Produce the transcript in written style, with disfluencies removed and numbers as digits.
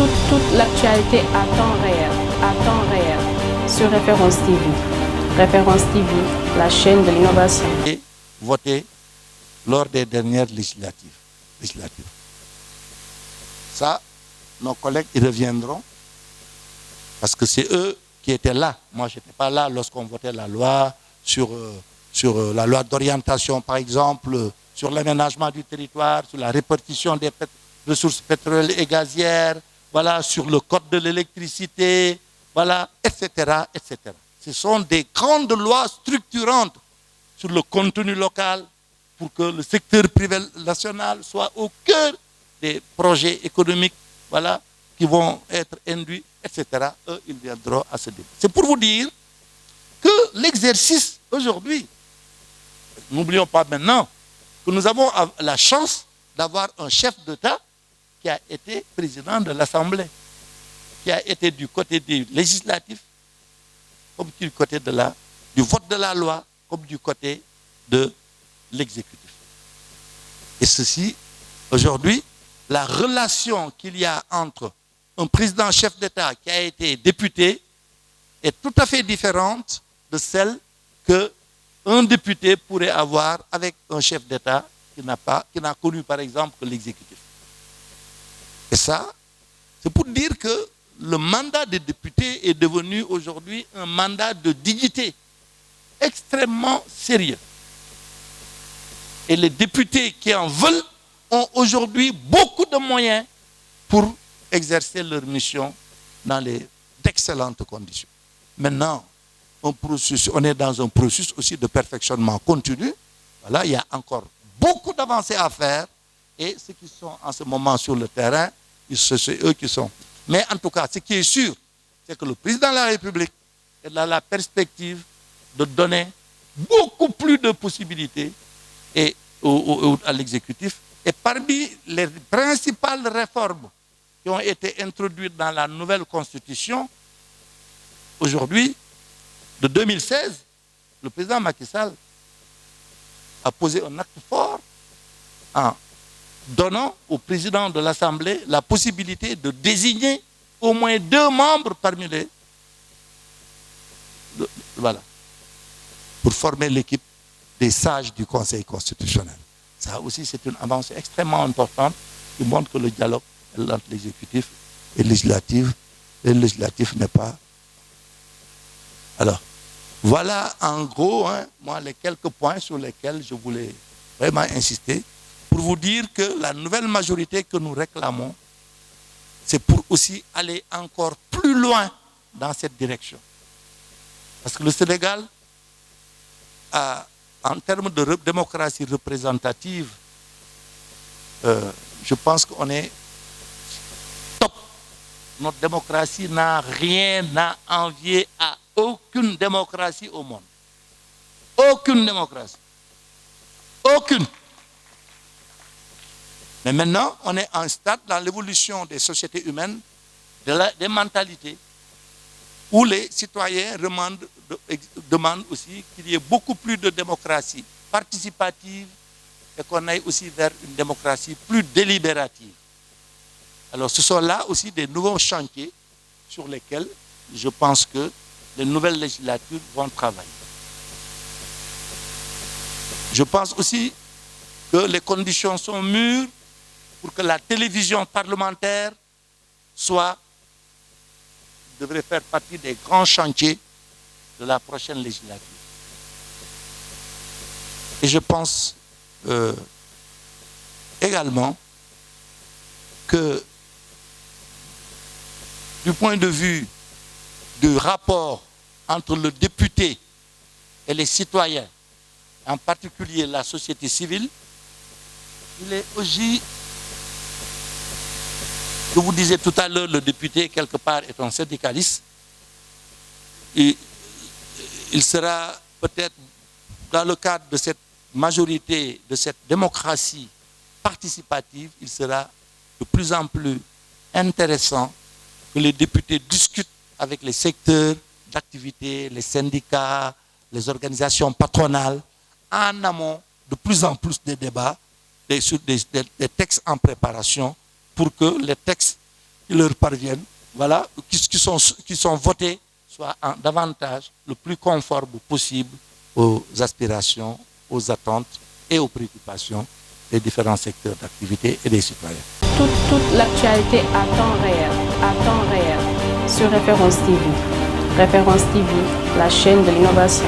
toute l'actualité à temps réel sur Référence TV. Référence TV, la chaîne de l'innovation. Et voté lors des dernières législatives. Ça, nos collègues y reviendront parce que c'est eux qui étaient là. Moi, je n'étais pas là lorsqu'on votait la loi sur la loi d'orientation, par exemple, sur l'aménagement du territoire, sur la répartition des ressources pétrolières et gazières, voilà, sur le code de l'électricité, voilà, etc., etc. Ce sont des grandes lois structurantes sur le contenu local pour que le secteur privé national soit au cœur des projets économiques, voilà, qui vont être induits, etc. Eux, ils viendront à ce débat. C'est pour vous dire que l'exercice aujourd'hui, n'oublions pas maintenant que nous avons la chance d'avoir un chef d'État qui a été président de l'Assemblée, qui a été du côté du législatif, comme du côté du vote de la loi, comme du côté de l'exécutif. Et ceci, aujourd'hui, la relation qu'il y a entre un président chef d'État qui a été député est tout à fait différente de celle qu'un député pourrait avoir avec un chef d'État qui n'a connu par exemple que l'exécutif. Et ça, c'est pour dire que le mandat des députés est devenu aujourd'hui un mandat de dignité extrêmement sérieux. Et les députés qui en veulent ont aujourd'hui beaucoup de moyens pour exercer leur mission dans d'excellentes conditions. Maintenant, on est dans un processus aussi de perfectionnement continu. Voilà, il y a encore beaucoup d'avancées à faire et ceux qui sont en ce moment sur le terrain, c'est eux qui sont. Mais en tout cas, ce qui est sûr, c'est que le président de la République est dans la perspective de donner beaucoup plus de possibilités à l'exécutif. Et parmi les principales réformes qui ont été introduites dans la nouvelle constitution, aujourd'hui, de 2016, le président Macky Sall a posé un acte fort en donnant au président de l'Assemblée la possibilité de désigner au moins 2 membres parmi voilà, pour former l'équipe des sages du Conseil constitutionnel. Ça aussi, c'est une avancée extrêmement importante qui montre que le dialogue entre l'exécutif et le législatif n'est pas. Alors, voilà en gros, moi, les quelques points sur lesquels je voulais vraiment insister pour vous dire que la nouvelle majorité que nous réclamons, c'est pour aussi aller encore plus loin dans cette direction. Parce que le Sénégal, en termes de démocratie représentative, je pense qu'on est top. Notre démocratie n'a rien à envier à aucune démocratie au monde. Aucune démocratie. Aucune. Mais maintenant, on est en stade dans l'évolution des sociétés humaines, des mentalités, où les citoyens demandent aussi qu'il y ait beaucoup plus de démocratie participative et qu'on aille aussi vers une démocratie plus délibérative. Alors ce sont là aussi des nouveaux chantiers sur lesquels je pense que les nouvelles législatures vont travailler. Je pense aussi que les conditions sont mûres pour que la télévision parlementaire devrait faire partie des grands chantiers de la prochaine législature. Et je pense également que du point de vue du rapport entre le député et les citoyens, en particulier la société civile, il est aussi, je vous disais tout à l'heure, le député, quelque part, est un syndicaliste. Et il sera peut-être, dans le cadre de cette majorité, de cette démocratie participative, il sera de plus en plus intéressant que les députés discutent avec les secteurs d'activité, les syndicats, les organisations patronales, en amont de plus en plus des débats, des textes en préparation, pour que les textes qui leur parviennent, voilà, qui sont votés, soient davantage le plus conforme possible aux aspirations, aux attentes et aux préoccupations des différents secteurs d'activité et des citoyens. Toute l'actualité à temps réel, sur Référence TV. Référence TV, la chaîne de l'innovation.